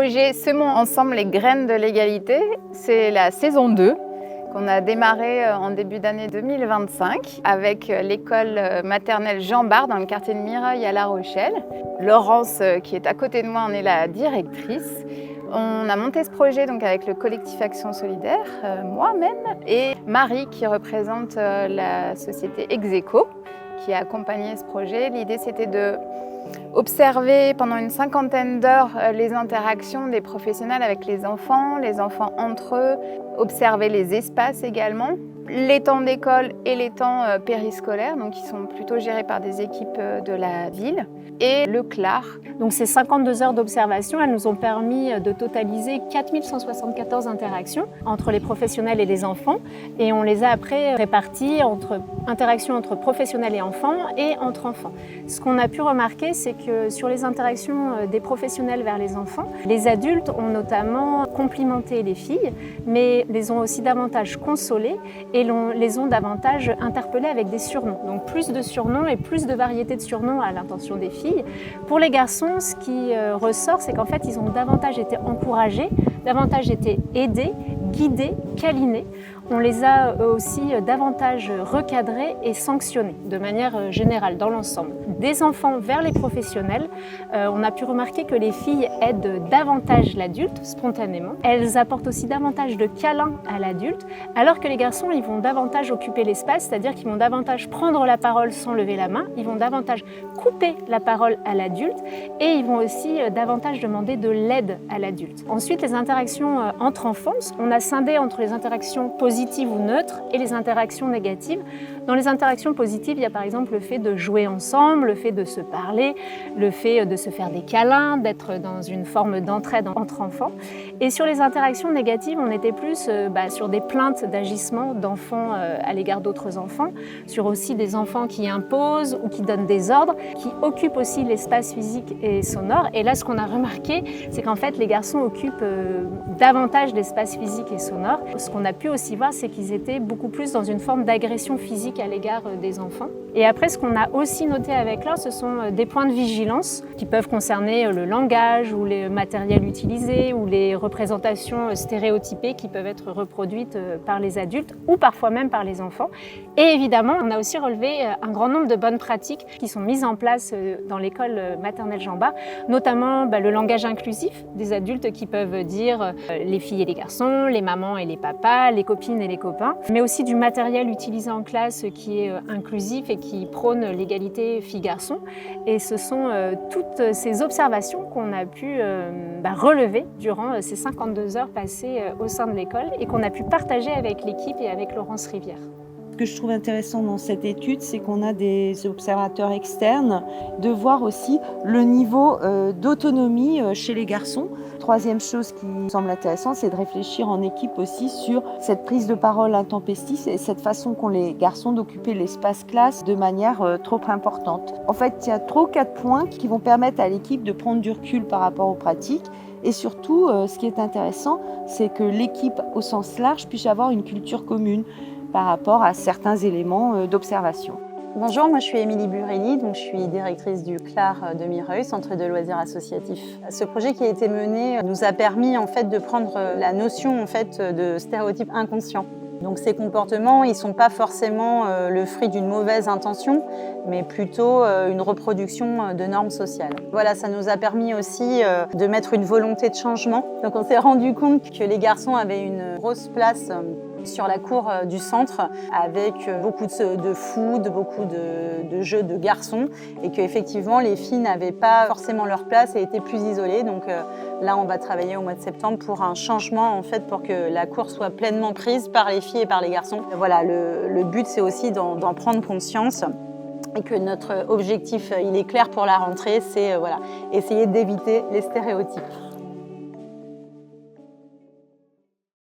projet Semons ensemble les graines de l'égalité, c'est la saison 2 qu'on a démarré en début d'année 2025 avec l'école maternelle Jean Bart dans le quartier de Mireuil à La Rochelle. Laurence, qui est à côté de moi, en est la directrice. On a monté ce projet donc avec le collectif Action Solidaire, moi-même, et Marie qui représente la société Execo qui a accompagné ce projet. L'idée c'était de observer pendant une 50aine d'heures les interactions des professionnels avec les enfants entre eux, observer les espaces également, les temps d'école et les temps périscolaires, donc qui sont plutôt gérés par des équipes de la ville, et le CLAR. Donc ces 52 heures d'observation, elles nous ont permis de totaliser 4174 interactions entre les professionnels et les enfants, et on les a après réparties entre interactions entre professionnels et enfants et entre enfants. Ce qu'on a pu remarquer, c'est que sur les interactions des professionnels vers les enfants, les adultes ont notamment complimenté les filles, mais les ont aussi davantage consolées et les ont davantage interpellées avec des surnoms. Donc plus de surnoms et plus de variétés de surnoms à l'intention des filles. Pour les garçons, ce qui ressort, c'est qu'en fait, ils ont davantage été encouragés, davantage été aidés, guidés, câlinés. On les a aussi davantage recadrés et sanctionnés de manière générale dans l'ensemble. Des enfants vers les professionnels, on a pu remarquer que les filles aident davantage l'adulte spontanément. Elles apportent aussi davantage de câlins à l'adulte, alors que les garçons, ils vont davantage occuper l'espace, c'est-à-dire qu'ils vont davantage prendre la parole sans lever la main, ils vont davantage couper la parole à l'adulte et ils vont aussi davantage demander de l'aide à l'adulte. Ensuite, les interactions entre enfants, on a scindé entre les interactions positives ou neutres et les interactions négatives. Dans les interactions positives, il y a par exemple le fait de jouer ensemble, le fait de se parler, le fait de se faire des câlins, d'être dans une forme d'entraide entre enfants. Et sur les interactions négatives, on était plus sur des plaintes d'agissement d'enfants à l'égard d'autres enfants, sur aussi des enfants qui imposent ou qui donnent des ordres, qui occupent aussi l'espace physique et sonore. Et là, ce qu'on a remarqué, c'est qu'en fait, les garçons occupent davantage l'espace physique et sonore. Ce qu'on a pu aussi voir, c'est qu'ils étaient beaucoup plus dans une forme d'agression physique à l'égard des enfants. Et après, ce qu'on a aussi noté avec là, ce sont des points de vigilance qui peuvent concerner le langage ou les matériels utilisés ou les représentations stéréotypées qui peuvent être reproduites par les adultes ou parfois même par les enfants. Et évidemment, on a aussi relevé un grand nombre de bonnes pratiques qui sont mises en place dans l'école maternelle Jean Bart, notamment le langage inclusif des adultes qui peuvent dire les filles et les garçons, les mamans et les papas, les copines et les copains, mais aussi du matériel utilisé en classe qui est inclusif et qui prône l'égalité filles-garçons. Et ce sont toutes ces observations qu'on a pu relever durant ces 52 heures passées au sein de l'école et qu'on a pu partager avec l'équipe et avec Laurence Rivière. Ce que je trouve intéressant dans cette étude, c'est qu'on a des observateurs externes, de voir aussi le niveau d'autonomie chez les garçons. Troisième chose qui me semble intéressante, c'est de réfléchir en équipe aussi sur cette prise de parole intempestive et cette façon qu'ont les garçons d'occuper l'espace classe de manière trop importante. En fait, il y a 3 ou 4 points qui vont permettre à l'équipe de prendre du recul par rapport aux pratiques. Et surtout, ce qui est intéressant, c'est que l'équipe au sens large puisse avoir une culture commune par rapport à certains éléments d'observation. Bonjour, moi je suis Émilie Burelli, donc je suis directrice du CLAR de Mireuil, Centre de loisirs associatifs. Ce projet qui a été mené nous a permis en fait de prendre la notion en fait de stéréotypes inconscients. Donc ces comportements, ils ne sont pas forcément le fruit d'une mauvaise intention, mais plutôt une reproduction de normes sociales. Voilà, ça nous a permis aussi de mettre une volonté de changement. Donc on s'est rendu compte que les garçons avaient une grosse place sur la cour du centre avec beaucoup de foot, beaucoup de jeux de garçons et qu'effectivement les filles n'avaient pas forcément leur place et étaient plus isolées. Donc là on va travailler au mois de septembre pour un changement en fait pour que la cour soit pleinement prise par les filles et par les garçons. Voilà, le but c'est aussi d'en prendre conscience et que notre objectif il est clair pour la rentrée, c'est essayer d'éviter les stéréotypes.